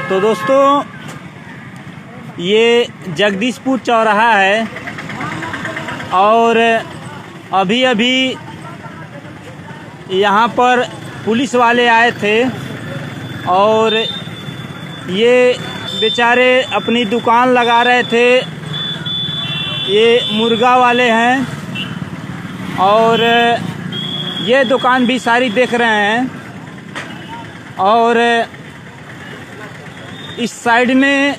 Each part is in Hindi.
तो दोस्तों, ये जगदीशपुर चौराहा है और अभी अभी यहाँ पर पुलिस वाले आए थे और ये बेचारे अपनी दुकान लगा रहे थे। ये मुर्गा वाले हैं और ये दुकान भी सारी देख रहे हैं और इस साइड में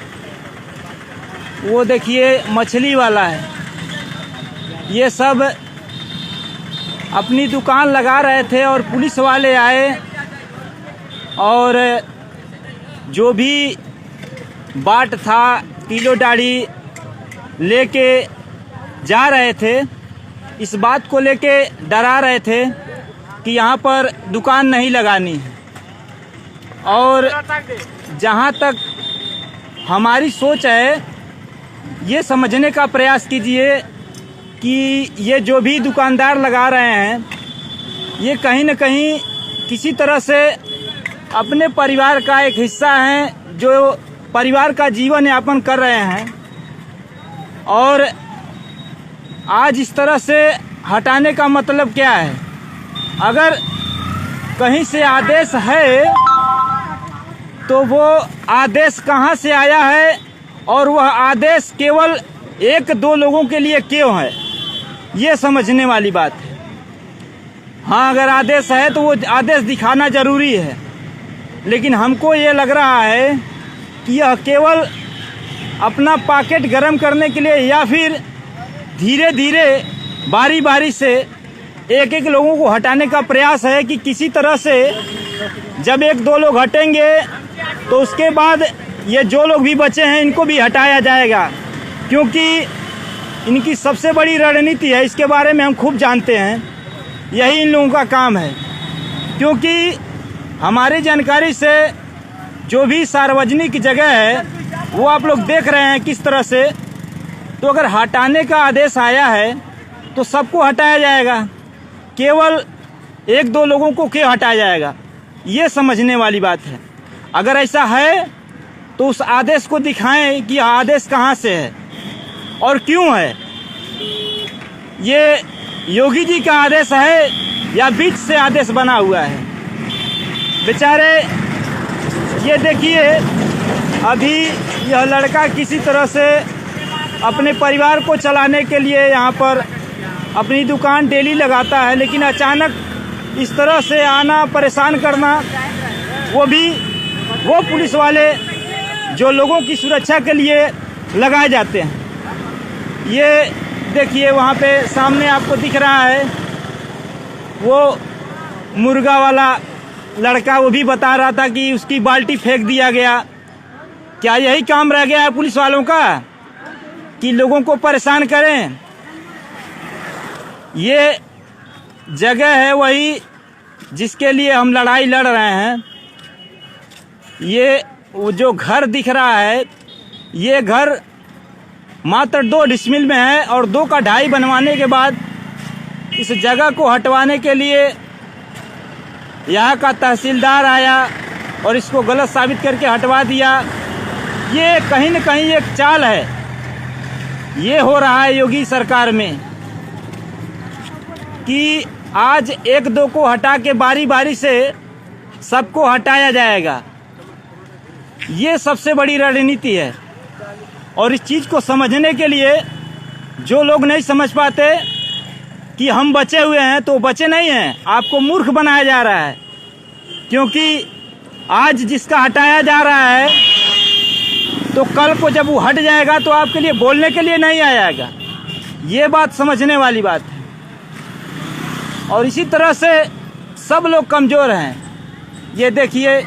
वो देखिए मछली वाला है। ये सब अपनी दुकान लगा रहे थे और पुलिस वाले आए और जो भी बाट था किलो दाढ़ी लेके जा रहे थे, इस बात को लेके डरा रहे थे कि यहाँ पर दुकान नहीं लगानी है। और जहाँ तक हमारी सोच है, ये समझने का प्रयास कीजिए कि ये जो भी दुकानदार लगा रहे हैं, ये कहीं न कहीं किसी तरह से अपने परिवार का एक हिस्सा हैं, जो परिवार का जीवन यापन कर रहे हैं। और आज इस तरह से हटाने का मतलब क्या है? अगर कहीं से आदेश है तो वो आदेश कहाँ से आया है और वह आदेश केवल एक दो लोगों के लिए क्यों है, ये समझने वाली बात है। हाँ, अगर आदेश है तो वो आदेश दिखाना ज़रूरी है, लेकिन हमको ये लग रहा है कि यह केवल अपना पॉकेट गर्म करने के लिए या फिर धीरे धीरे बारी बारी से एक एक लोगों को हटाने का प्रयास है कि किसी तरह से जब एक दो लोग हटेंगे तो उसके बाद ये जो लोग भी बचे हैं इनको भी हटाया जाएगा, क्योंकि इनकी सबसे बड़ी रणनीति है। इसके बारे में हम खूब जानते हैं, यही इन लोगों का काम है। क्योंकि हमारी जानकारी से जो भी सार्वजनिक जगह है वो आप लोग देख रहे हैं किस तरह से। तो अगर हटाने का आदेश आया है तो सबको हटाया जाएगा, केवल एक दो लोगों को क्यों हटाया जाएगा, ये समझने वाली बात है। अगर ऐसा है तो उस आदेश को दिखाएं कि आदेश कहाँ से है और क्यों है। ये योगी जी का आदेश है या बीच से आदेश बना हुआ है? बेचारे, ये देखिए, अभी यह लड़का किसी तरह से अपने परिवार को चलाने के लिए यहाँ पर अपनी दुकान डेली लगाता है, लेकिन अचानक इस तरह से आना, परेशान करना, वो पुलिस वाले जो लोगों की सुरक्षा के लिए लगाए जाते हैं। ये देखिए, वहाँ पे सामने आपको दिख रहा है वो मुर्गा वाला लड़का, वो भी बता रहा था कि उसकी बाल्टी फेंक दिया गया। क्या यही काम रह गया है पुलिस वालों का कि लोगों को परेशान करें? ये जगह है वही जिसके लिए हम लड़ाई लड़ रहे हैं। ये वो जो घर दिख रहा है, ये घर मात्र 2 डिसमिल में है और 2 का 2.5 बनवाने के बाद इस जगह को हटवाने के लिए यहाँ का तहसीलदार आया और इसको गलत साबित करके हटवा दिया। ये कहीं न कहीं एक चाल है, ये हो रहा है योगी सरकार में कि आज एक दो को हटा के बारी बारी से सबको हटाया जाएगा। ये सबसे बड़ी रणनीति है। और इस चीज़ को समझने के लिए जो लोग नहीं समझ पाते कि हम बचे हुए हैं, तो बचे नहीं हैं, आपको मूर्ख बनाया जा रहा है। क्योंकि आज जिसका हटाया जा रहा है तो कल को जब वो हट जाएगा तो आपके लिए बोलने के लिए नहीं आएगा। ये बात समझने वाली बात है। और इसी तरह से सब लोग कमज़ोर हैं। ये देखिए,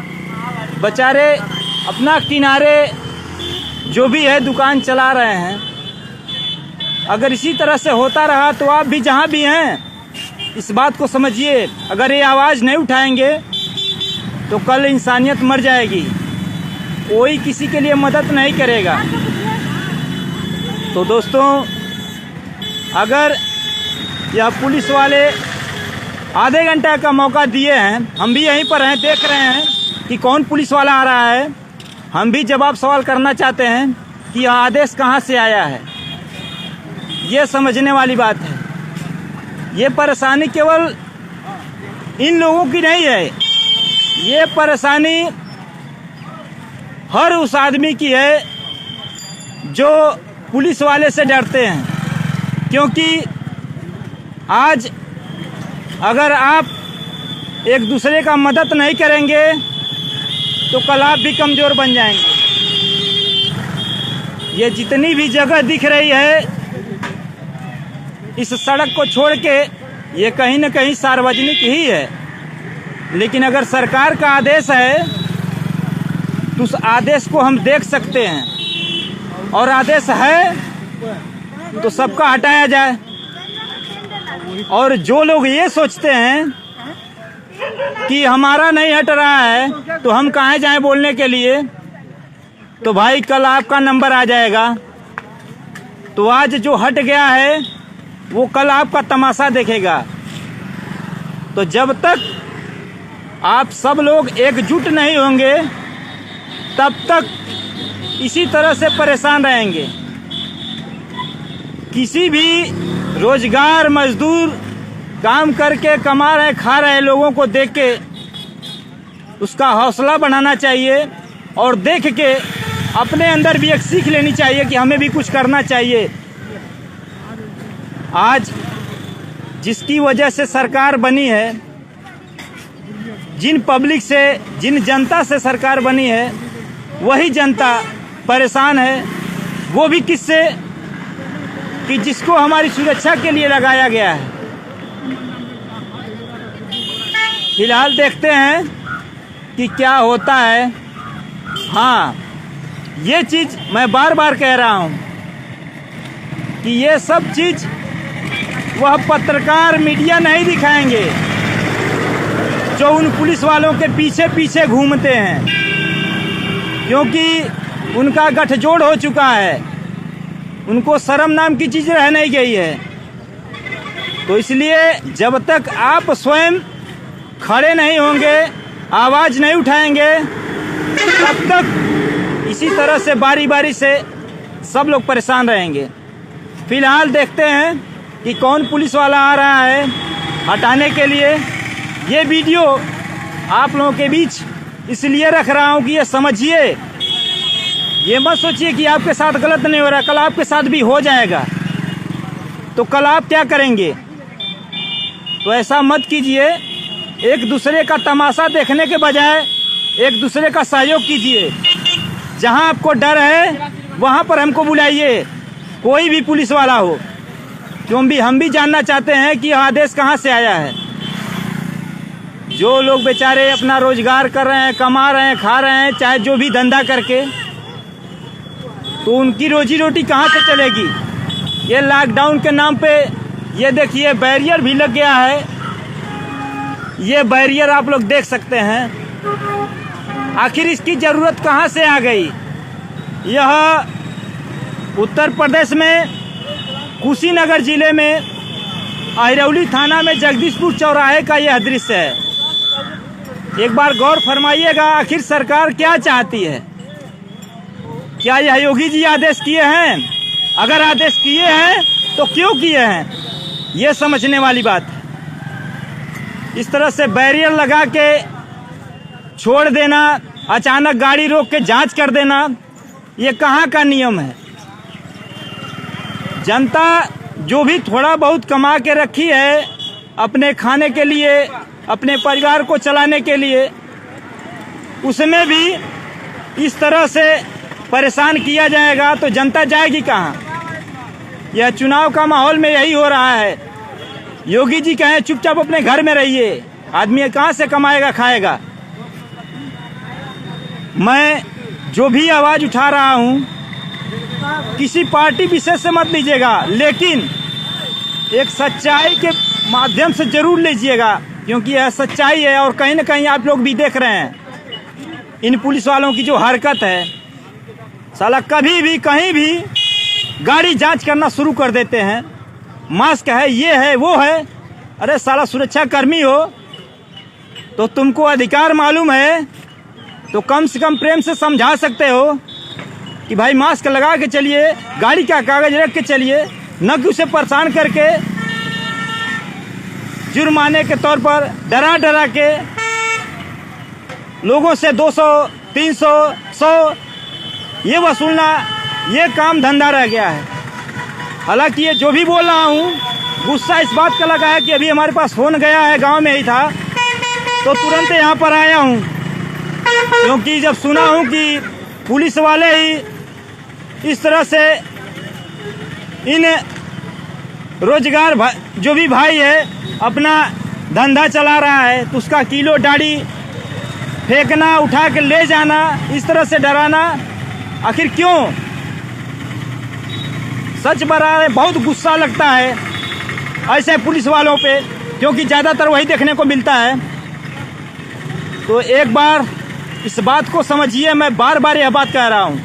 बेचारे अपना किनारे जो भी है दुकान चला रहे हैं। अगर इसी तरह से होता रहा तो आप भी जहाँ भी हैं इस बात को समझिए, अगर ये आवाज़ नहीं उठाएंगे तो कल इंसानियत मर जाएगी, कोई किसी के लिए मदद नहीं करेगा। तो दोस्तों, अगर यह पुलिस वाले आधे घंटा का मौका दिए हैं, हम भी यहीं पर हैं, देख रहे हैं, कि कौन पुलिस वाला आ रहा है, हम भी जवाब सवाल करना चाहते हैं कि यह आदेश कहाँ से आया है। ये समझने वाली बात है। ये परेशानी केवल इन लोगों की नहीं है, ये परेशानी हर उस आदमी की है जो पुलिस वाले से डरते हैं। क्योंकि आज अगर आप एक दूसरे का मदद नहीं करेंगे तो कल आप भी कमज़ोर बन जाएंगे। ये जितनी भी जगह दिख रही है इस सड़क को छोड़ के, ये कहीं न कहीं सार्वजनिक ही है। लेकिन अगर सरकार का आदेश है तो उस आदेश को हम देख सकते हैं, और आदेश है तो सबका हटाया जाए। और जो लोग ये सोचते हैं कि हमारा नहीं हट रहा है तो हम कहाँ जाएं बोलने के लिए, तो भाई कल आपका नंबर आ जाएगा। तो आज जो हट गया है वो कल आपका तमाशा देखेगा। तो जब तक आप सब लोग एकजुट नहीं होंगे तब तक इसी तरह से परेशान रहेंगे। किसी भी रोजगार मजदूर काम करके कमा रहे खा रहे लोगों को देख के उसका हौसला बढ़ाना चाहिए, और देख के अपने अंदर भी एक सीख लेनी चाहिए कि हमें भी कुछ करना चाहिए। आज जिसकी वजह से सरकार बनी है, जिन पब्लिक से, जिन जनता से सरकार बनी है, वही जनता परेशान है। वो भी किससे? कि जिसको हमारी सुरक्षा के लिए लगाया गया है। फिलहाल देखते हैं कि क्या होता है। हाँ, ये चीज़ मैं बार बार कह रहा हूँ कि ये सब चीज़ वह पत्रकार मीडिया नहीं दिखाएंगे जो उन पुलिस वालों के पीछे पीछे घूमते हैं, क्योंकि उनका गठजोड़ हो चुका है। उनको शर्म नाम की चीज़ रह नहीं गई है। तो इसलिए जब तक आप स्वयं खड़े नहीं होंगे, आवाज़ नहीं उठाएंगे, तब तक इसी तरह से बारी बारी से सब लोग परेशान रहेंगे। फिलहाल देखते हैं कि कौन पुलिस वाला आ रहा है हटाने के लिए। ये वीडियो आप लोगों के बीच इसलिए रख रहा हूँ कि ये समझिए, ये मत सोचिए कि आपके साथ गलत नहीं हो रहा, कल आपके साथ भी हो जाएगा। तो कल आप क्या करेंगे? तो ऐसा मत कीजिए। एक दूसरे का तमाशा देखने के बजाय एक दूसरे का सहयोग कीजिए। जहां आपको डर है वहां पर हमको बुलाइए, कोई भी पुलिस वाला हो, क्योंकि हम भी जानना चाहते हैं कि यह आदेश कहां से आया है। जो लोग बेचारे अपना रोजगार कर रहे हैं, कमा रहे हैं, खा रहे हैं, चाहे जो भी धंधा करके, तो उनकी रोजी रोटी कहां से चलेगी? ये लॉकडाउन के नाम पे ये देखिए बैरियर भी लग गया है। ये बैरियर आप लोग देख सकते हैं। आखिर इसकी ज़रूरत कहां से आ गई? यह उत्तर प्रदेश में कुशीनगर जिले में अहिरौली थाना में जगदीशपुर चौराहे का यह दृश्य है। एक बार गौर फरमाइएगा, आखिर सरकार क्या चाहती है? क्या यह योगी जी आदेश किए हैं? अगर आदेश किए हैं तो क्यों किए हैं? ये समझने वाली बात है। इस तरह से बैरियर लगा के छोड़ देना, अचानक गाड़ी रोक के जांच कर देना, ये कहाँ का नियम है? जनता जो भी थोड़ा बहुत कमा के रखी है अपने खाने के लिए, अपने परिवार को चलाने के लिए, उसमें भी इस तरह से परेशान किया जाएगा तो जनता जाएगी कहाँ? यह चुनाव का माहौल में यही हो रहा है। योगी जी कहें चुपचाप अपने घर में रहिए, आदमी कहाँ से कमाएगा खाएगा? मैं जो भी आवाज़ उठा रहा हूँ किसी पार्टी विशेष से मत लीजिएगा, लेकिन एक सच्चाई के माध्यम से जरूर लीजिएगा, क्योंकि यह सच्चाई है। और कहीं ना कहीं आप लोग भी देख रहे हैं इन पुलिस वालों की जो हरकत है। साला कभी भी कहीं भी गाड़ी जांच करना शुरू कर देते हैं, मास्क है, ये है, वो है। अरे साला सुरक्षा कर्मी हो तो तुमको अधिकार मालूम है तो कम से कम प्रेम से समझा सकते हो कि भाई मास्क लगा के चलिए, गाड़ी का कागज रख के चलिए, न कि उसे परेशान करके जुर्माने के तौर पर डरा डरा के लोगों से 200, 300, 100 ये वसूलना, ये काम धंधा रह गया है। हालांकि ये जो भी बोल रहा हूँ, गुस्सा इस बात का लगा है कि अभी हमारे पास फोन गया है, गांव में ही था तो तुरंत यहाँ पर आया हूँ, क्योंकि जब सुना हूँ कि पुलिस वाले ही इस तरह से इन रोजगार जो भी भाई है अपना धंधा चला रहा है, तो उसका किलो दाढ़ी फेंकना, उठा के ले जाना, इस तरह से डराना, आखिर क्यों? सच बता, बहुत गुस्सा लगता है ऐसे पुलिस वालों पे, क्योंकि ज़्यादातर वही देखने को मिलता है। तो एक बार इस बात को समझिए, मैं बार बार यह बात कह रहा हूँ,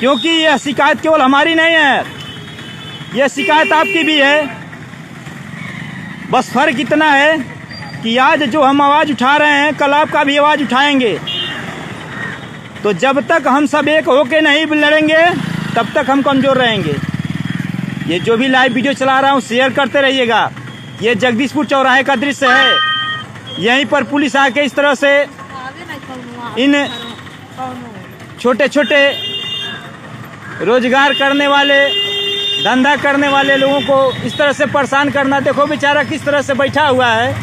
क्योंकि यह शिकायत केवल हमारी नहीं है, यह शिकायत आपकी भी है। बस फर्क इतना है कि आज जो हम आवाज़ उठा रहे हैं, कल आपका भी आवाज़ उठाएंगे। तो जब तक हम सब एक होके नहीं लड़ेंगे, तब तक हम कमज़ोर रहेंगे। ये जो भी लाइव वीडियो चला रहा हूँ, शेयर करते रहिएगा। ये जगदीशपुर चौराहे का दृश्य है। यहीं पर पुलिस आके इस तरह से इन छोटे छोटे रोजगार करने वाले, धंधा करने वाले लोगों को इस तरह से परेशान करना। देखो बेचारा किस तरह से बैठा हुआ है,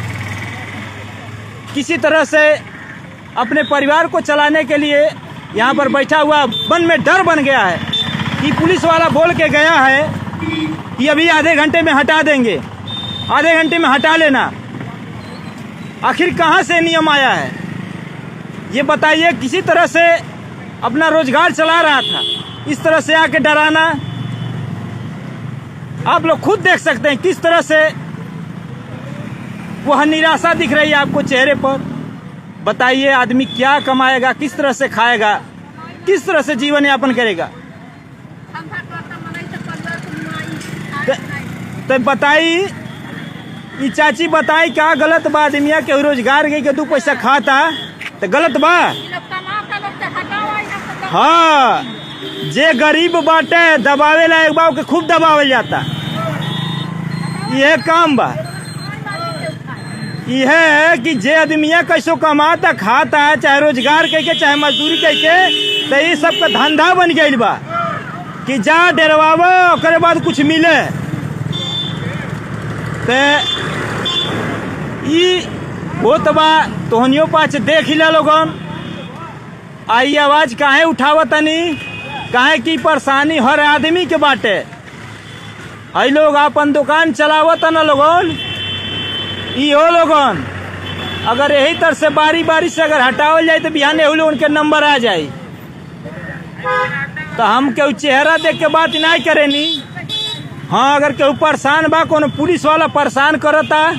किसी तरह से अपने परिवार को चलाने के लिए यहाँ पर बैठा हुआ। मन में डर बन गया है कि पुलिस वाला बोल के गया है कि अभी आधे घंटे में हटा देंगे, आधे घंटे में हटा लेना। आखिर कहाँ से नियम आया है ये बताइए? किसी तरह से अपना रोजगार चला रहा था, इस तरह से आके डराना। आप लोग खुद देख सकते हैं किस तरह से वह निराशा दिख रही है आपको चेहरे पर। बताइए आदमी क्या कमाएगा, किस तरह से खाएगा, किस तरह से जीवन यापन करेगा? तो बताई ये चाची, बताई क्या गलत बा? आदमिया के रोजगार गई के 2 पैसा खाता तो गलत बा? हाँ, जे गरीब बाटे दबावे ला एक बार के खूब दबावल जाता, यह काम बा। यह है कि जे आदमिया कैसो कमाता खाता है, चाहे रोजगार करके चाहे मजदूरी करके, तो ये सब का धंधा बन गई बा कि जा डरवावे ओकरे बाद कुछ मिले। तो होत बा तोहनियो पाछ देख ही ला लोगन। आई आवाज काहे उठावतनी, काहे की परेशानी हर आदमी के बाटे। आई लोग अपन दुकान चलावत न लोगन, इहो लोगन अगर यही तरह से बारी बारी से अगर हटावल जाए तो बिहान एहू लोगन के नंबर आ जाए। तो हम केहू चेहरा देख के बात नहीं करेनी। हाँ, अगर केहू परेशान बा, कोनो पुलिस वाला परेशान करता,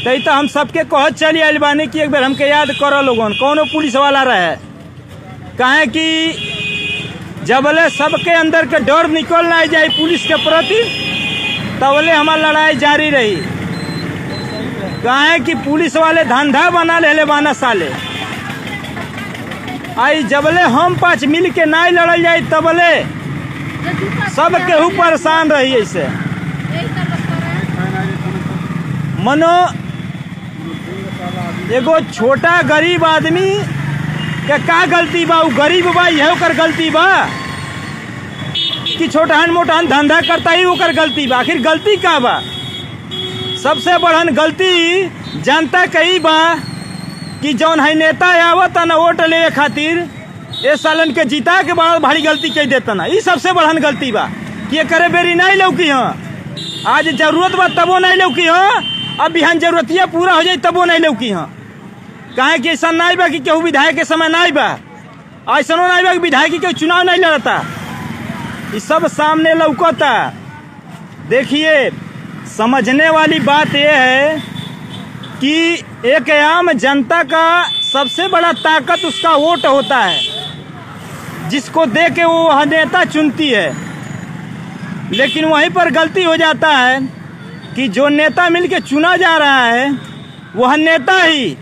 तो हम सबके कहत चली आइल बानी कि एक बार हमके याद करो लोगन, कौनो पुलिस वाला रहे। काहे कि जबले सबके अंदर के डर निकल ना जाए पुलिस के प्रति, तबले हमार लड़ाई जारी रही। काहे कि पुलिस वाले धंधा बना ले बाना साले। आई जबले हम पाँच मिल के नहीं लड़ल जाए, तबले सब केहू परेशान रही। ऐसे मनो एगो छोटा गरीब आदमी के का गलती बा? उ गरीब बा, यह ओकर गलती बा कि छोटहन मोटहन धंधा करता ही ओकर गलती बा? आखिर गलती का बा? सबसे बड़हन गलती जनता कही बा कि जौन है नेता आवत न वोट ले खातिर ये सालन के जीता के बाद भारी गलती कह देता ना। ये सबसे बड़हन गलती बा कि ये करे बेरी नहीं लौकी। हाँ, आज जरूरत बा तबो नहीं लौकी। हाँ, अब बिहान जरूरतिया पूरा हो जाए तबो नहीं लौकी। हाँ, काहे कि ऐसा नहीं बा कि केहू विधायक के समय नहीं बा, ऐसा नहीं बा कि विधायक के चुनाव नहीं लड़ता। ये सब सामने लौकता। देखिए, समझने वाली बात यह है कि एक आम जनता का सबसे बड़ा ताकत उसका वोट होता है, जिसको दे के वो नेता चुनती है। लेकिन वहीं पर गलती हो जाता है कि जो नेता मिलके चुना जा रहा है वह नेता ही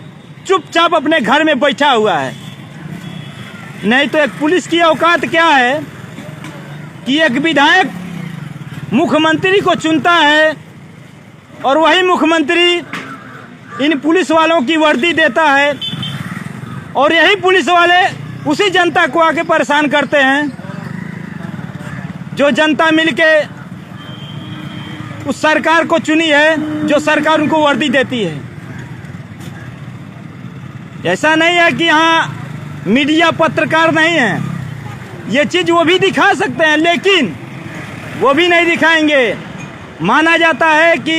चुपचाप अपने घर में बैठा हुआ है। नहीं तो एक पुलिस की औकात क्या है कि एक विधायक मुख्यमंत्री को चुनता है और वही मुख्यमंत्री इन पुलिस वालों की वर्दी देता है और यही पुलिस वाले उसी जनता को आके परेशान करते हैं, जो जनता मिलके उस सरकार को चुनी है, जो सरकार उनको वर्दी देती है। ऐसा नहीं है कि यहाँ मीडिया पत्रकार नहीं है, ये चीज वो भी दिखा सकते हैं, लेकिन वो भी नहीं दिखाएंगे। माना जाता है कि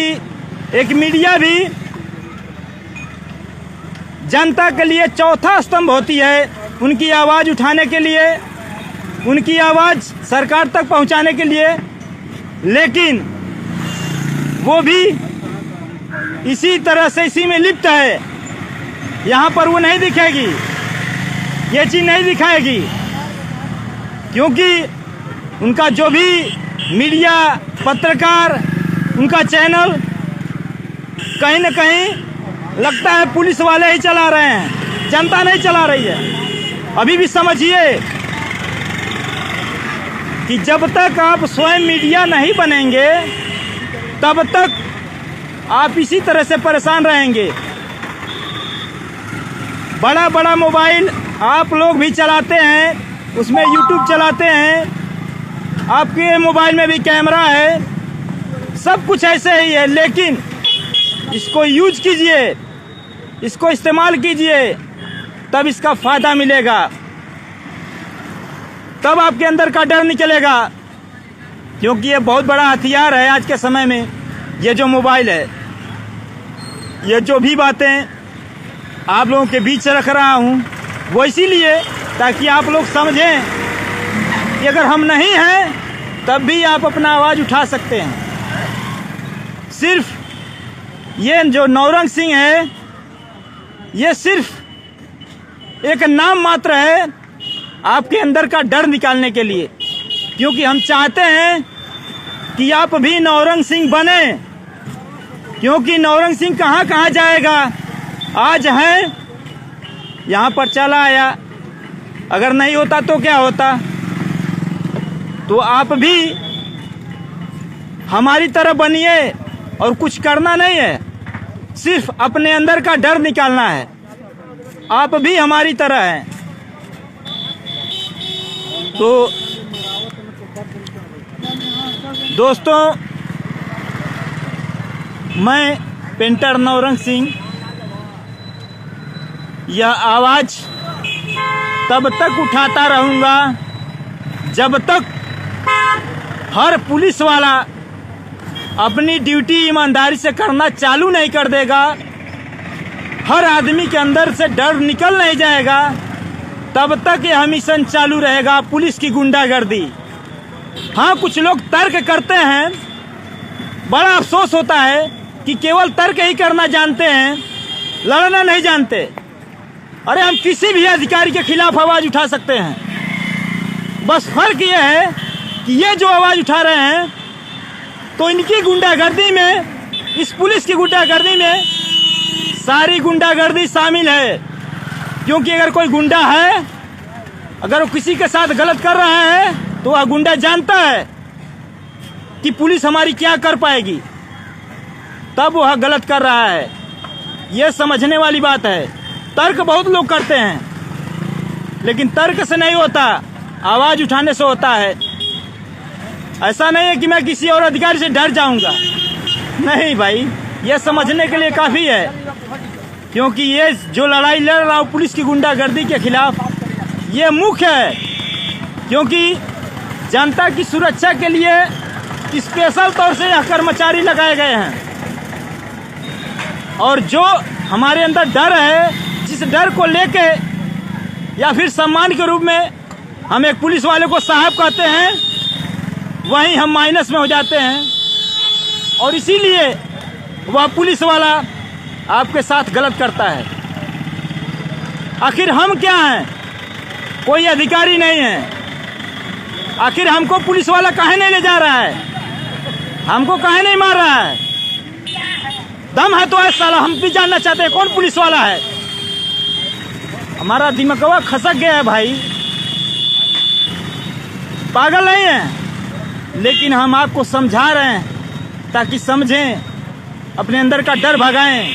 एक मीडिया भी जनता के लिए चौथा स्तंभ होती है, उनकी आवाज उठाने के लिए, उनकी आवाज सरकार तक पहुंचाने के लिए, लेकिन वो भी इसी तरह से इसी में लिप्त है। यहाँ पर वो नहीं दिखेगी, ये चीज नहीं दिखाएगी, क्योंकि उनका जो भी मीडिया पत्रकार, उनका चैनल कहीं न कहीं लगता है पुलिस वाले ही चला रहे हैं, जनता नहीं चला रही है। अभी भी समझिए कि जब तक आप स्वयं मीडिया नहीं बनेंगे तब तक आप इसी तरह से परेशान रहेंगे। बड़ा बड़ा मोबाइल आप लोग भी चलाते हैं, उसमें यूट्यूब चलाते हैं, आपके मोबाइल में भी कैमरा है, सब कुछ ऐसे ही है, लेकिन इसको यूज कीजिए, इसको इस्तेमाल कीजिए, तब इसका फायदा मिलेगा, तब आपके अंदर का डर निकलेगा। क्योंकि ये बहुत बड़ा हथियार है आज के समय में, ये जो मोबाइल है, ये जो भी बातें आप लोगों के बीच रख रहा हूँ वो इसीलिए ताकि आप लोग समझें कि अगर हम नहीं हैं तब भी आप अपना आवाज़ उठा सकते हैं। सिर्फ ये जो नौरंग सिंह है, ये सिर्फ एक नाम मात्र है आपके अंदर का डर निकालने के लिए, क्योंकि हम चाहते हैं कि आप भी नौरंग सिंह बने, क्योंकि नौरंग सिंह कहाँ कहाँ जाएगा। आज है यहाँ पर चला आया, अगर नहीं होता तो क्या होता। तो आप भी हमारी तरह बनिए और कुछ करना नहीं है, सिर्फ अपने अंदर का डर निकालना है। आप भी हमारी तरह हैं। तो दोस्तों, मैं पेंटर नौरंग सिंह यह आवाज़ तब तक उठाता रहूँगा जब तक हर पुलिस वाला अपनी ड्यूटी ईमानदारी से करना चालू नहीं कर देगा, हर आदमी के अंदर से डर निकल नहीं जाएगा, तब तक यह मिशन चालू रहेगा, पुलिस की गुंडागर्दी। हाँ, कुछ लोग तर्क करते हैं, बड़ा अफसोस होता है कि केवल तर्क ही करना जानते हैं, लड़ना नहीं जानते। अरे हम किसी भी अधिकारी के खिलाफ आवाज़ उठा सकते हैं, बस फर्क यह है कि ये जो आवाज़ उठा रहे हैं तो इनकी गुंडागर्दी में, इस पुलिस की गुंडागर्दी में सारी गुंडागर्दी शामिल है। क्योंकि अगर कोई गुंडा है, अगर वो किसी के साथ गलत कर रहा है तो वह गुंडा जानता है कि पुलिस हमारी क्या कर पाएगी, तब वह गलत कर रहा है। यह समझने वाली बात है। तर्क बहुत लोग करते हैं, लेकिन तर्क से नहीं होता, आवाज़ उठाने से होता है। ऐसा नहीं है कि मैं किसी और अधिकारी से डर जाऊंगा, नहीं भाई, यह समझने के लिए काफ़ी है। क्योंकि ये जो लड़ाई लड़ रहा हूँ पुलिस की गुंडागर्दी के खिलाफ, ये मुख्य है, क्योंकि जनता की सुरक्षा के लिए स्पेशल तौर से यह कर्मचारी लगाए गए हैं। और जो हमारे अंदर डर है, जिस डर को लेके या फिर सम्मान के रूप में हम एक पुलिस वाले को साहब कहते हैं, वहीं हम माइनस में हो जाते हैं, और इसीलिए वह पुलिस वाला आपके साथ गलत करता है। आखिर हम क्या हैं? कोई अधिकारी नहीं है। आखिर हमको पुलिस वाला काहे नहीं ले जा रहा है? हमको काहे नहीं मार रहा है? दम है तो ऐसा, हम भी जानना चाहते हैं कौन पुलिस वाला है। हमारा दिमागवा खसक गया है भाई। पागल नहीं हैं, लेकिन हम आपको समझा रहे हैं ताकि समझें, अपने अंदर का डर भगाएं,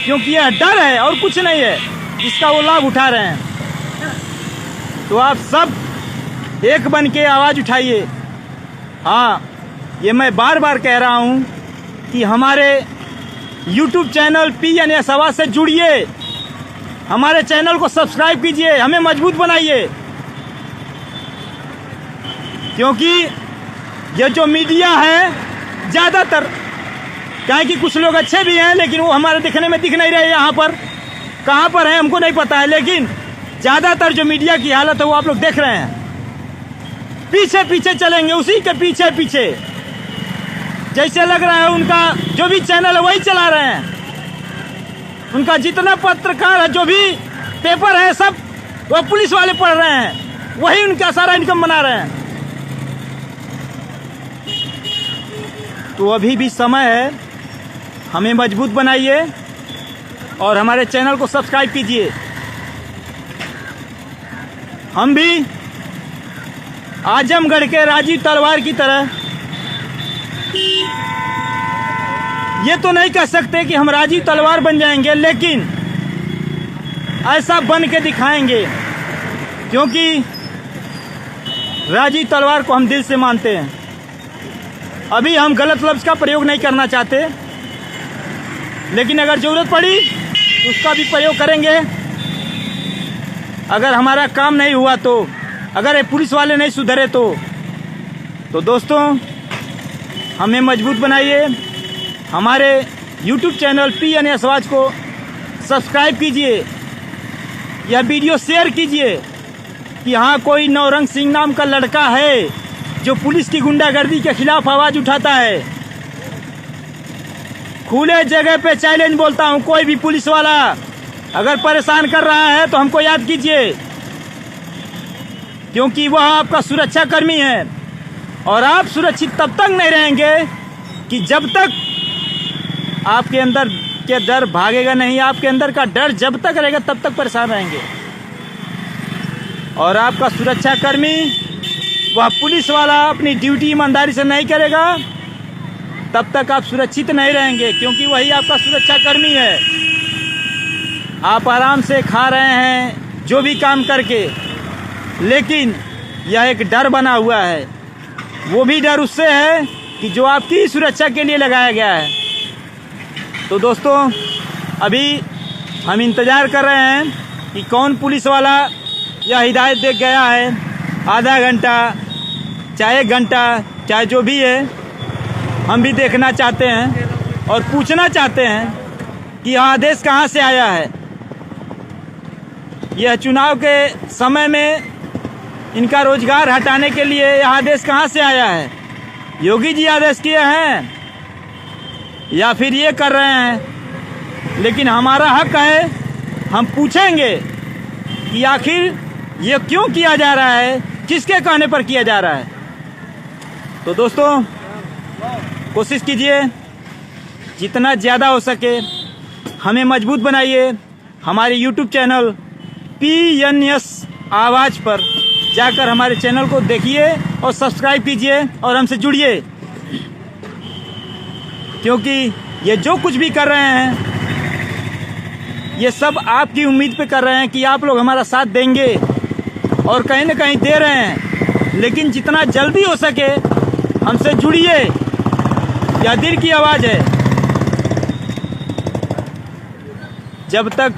क्योंकि यह डर है और कुछ नहीं है, इसका वो लाभ उठा रहे हैं। तो आप सब एक बन के आवाज़ उठाइए। हाँ, ये मैं बार बार कह रहा हूँ कि हमारे YouTube चैनल PNS आवाज़ से जुड़िए, हमारे चैनल को सब्सक्राइब कीजिए, हमें मजबूत बनाइए। क्योंकि ये जो मीडिया है ज़्यादातर, क्या कि कुछ लोग अच्छे भी हैं लेकिन वो हमारे दिखने में दिख नहीं रहे यहाँ पर, कहाँ पर है हमको नहीं पता है, लेकिन ज़्यादातर जो मीडिया की हालत है वो आप लोग देख रहे हैं। पीछे पीछे चलेंगे, उसी के पीछे पीछे, जैसे लग रहा है उनका जो भी चैनल है वही चला रहे हैं। उनका जितना पत्रकार है, जो भी पेपर है, सब वो पुलिस वाले पढ़ रहे हैं, वही उनका सारा इनकम बना रहे हैं। तो अभी भी समय है, हमें मजबूत बनाइए और हमारे चैनल को सब्सक्राइब कीजिए। हम भी आजमगढ़ के राजीव तलवार की तरह ये तो नहीं कह सकते कि हम राजीव तलवार बन जाएंगे, लेकिन ऐसा बन के दिखाएंगे, क्योंकि राजीव तलवार को हम दिल से मानते हैं। अभी हम गलत लफ्ज़ का प्रयोग नहीं करना चाहते, लेकिन अगर ज़रूरत पड़ी तो उसका भी प्रयोग करेंगे। अगर हमारा काम नहीं हुआ तो, अगर ये पुलिस वाले नहीं सुधरे तो दोस्तों हमें मजबूत बनाइए। हमारे YouTube चैनल PNS आवाज़ को सब्सक्राइब कीजिए, यह वीडियो शेयर कीजिए कि हाँ, कोई नौरंग सिंह नाम का लड़का है जो पुलिस की गुंडागर्दी के खिलाफ आवाज़ उठाता है। खुले जगह पे चैलेंज बोलता हूँ, कोई भी पुलिस वाला अगर परेशान कर रहा है तो हमको याद कीजिए, क्योंकि वह आपका सुरक्षा कर्मी है। और आप सुरक्षित तब तक नहीं रहेंगे कि जब तक आपके अंदर के डर भागेगा नहीं। आपके अंदर का डर जब तक रहेगा तब तक परेशान रहेंगे। और आपका सुरक्षा कर्मी, वह पुलिस वाला अपनी ड्यूटी ईमानदारी से नहीं करेगा तब तक आप सुरक्षित नहीं रहेंगे, क्योंकि वही आपका सुरक्षा कर्मी है। आप आराम से खा रहे हैं जो भी काम करके, लेकिन यह एक डर बना हुआ है। वो भी डर उससे है कि जो आपकी सुरक्षा के लिए लगाया गया है। तो दोस्तों अभी हम इंतज़ार कर रहे हैं कि कौन पुलिस वाला यह हिदायत दे गया है। आधा घंटा चाहे 1 घंटा, चाहे जो भी है, हम भी देखना चाहते हैं और पूछना चाहते हैं कि यह आदेश कहाँ से आया है। यह चुनाव के समय में इनका रोजगार हटाने के लिए यह आदेश कहाँ से आया है? योगी जी आदेश किए हैं या फिर ये कर रहे हैं? लेकिन हमारा हक है, हम पूछेंगे कि आखिर ये क्यों किया जा रहा है, किसके कहने पर किया जा रहा है। तो दोस्तों कोशिश कीजिए जितना ज़्यादा हो सके हमें मजबूत बनाइए। हमारे YouTube चैनल PNS आवाज़ पर जाकर हमारे चैनल को देखिए और सब्सक्राइब कीजिए और हमसे जुड़िए, क्योंकि ये जो कुछ भी कर रहे हैं ये सब आपकी उम्मीद पे कर रहे हैं कि आप लोग हमारा साथ देंगे, और कहीं ना कहीं दे रहे हैं। लेकिन जितना जल्दी हो सके हमसे जुड़िए, यह दिल की आवाज़ है। जब तक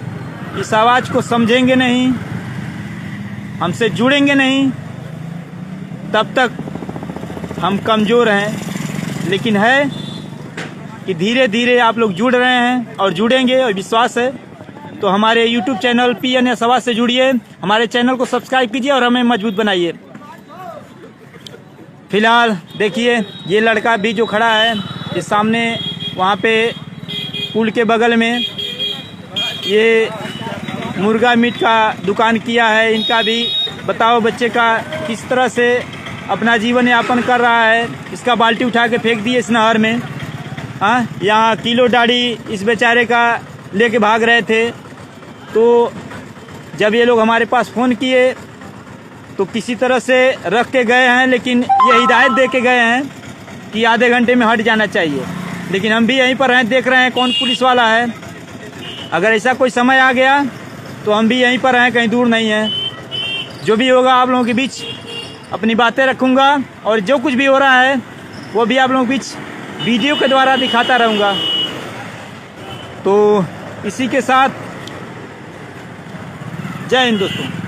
इस आवाज़ को समझेंगे नहीं, हमसे जुड़ेंगे नहीं, तब तक हम कमज़ोर हैं। लेकिन है कि धीरे धीरे आप लोग जुड़ रहे हैं और जुड़ेंगे, और विश्वास है। तो हमारे YouTube चैनल PNS आवाज़ से जुड़िए, हमारे चैनल को सब्सक्राइब कीजिए और हमें मजबूत बनाइए। फिलहाल देखिए ये लड़का भी जो खड़ा है इस सामने, वहाँ पे पुल के बगल में ये मुर्गा मीट का दुकान किया है। इनका भी बताओ बच्चे का किस तरह से अपना जीवन यापन कर रहा है। इसका बाल्टी उठा के फेंक दिए इस नहर में। हाँ, यहाँ किलो दाढ़ी इस बेचारे का लेके भाग रहे थे। तो जब ये लोग हमारे पास फ़ोन किए तो किसी तरह से रख के गए हैं, लेकिन ये हिदायत दे के गए हैं कि आधे घंटे में हट जाना चाहिए। लेकिन हम भी यहीं पर हैं, देख रहे हैं कौन पुलिस वाला है। अगर ऐसा कोई समय आ गया तो हम भी यहीं पर हैं, कहीं दूर नहीं है। जो भी होगा आप लोगों के बीच अपनी बातें रखूँगा और जो कुछ भी हो रहा है वो भी आप लोगों के बीच वीडियो के द्वारा दिखाता रहूँगा। तो इसी के साथ जय हिंद दोस्तों।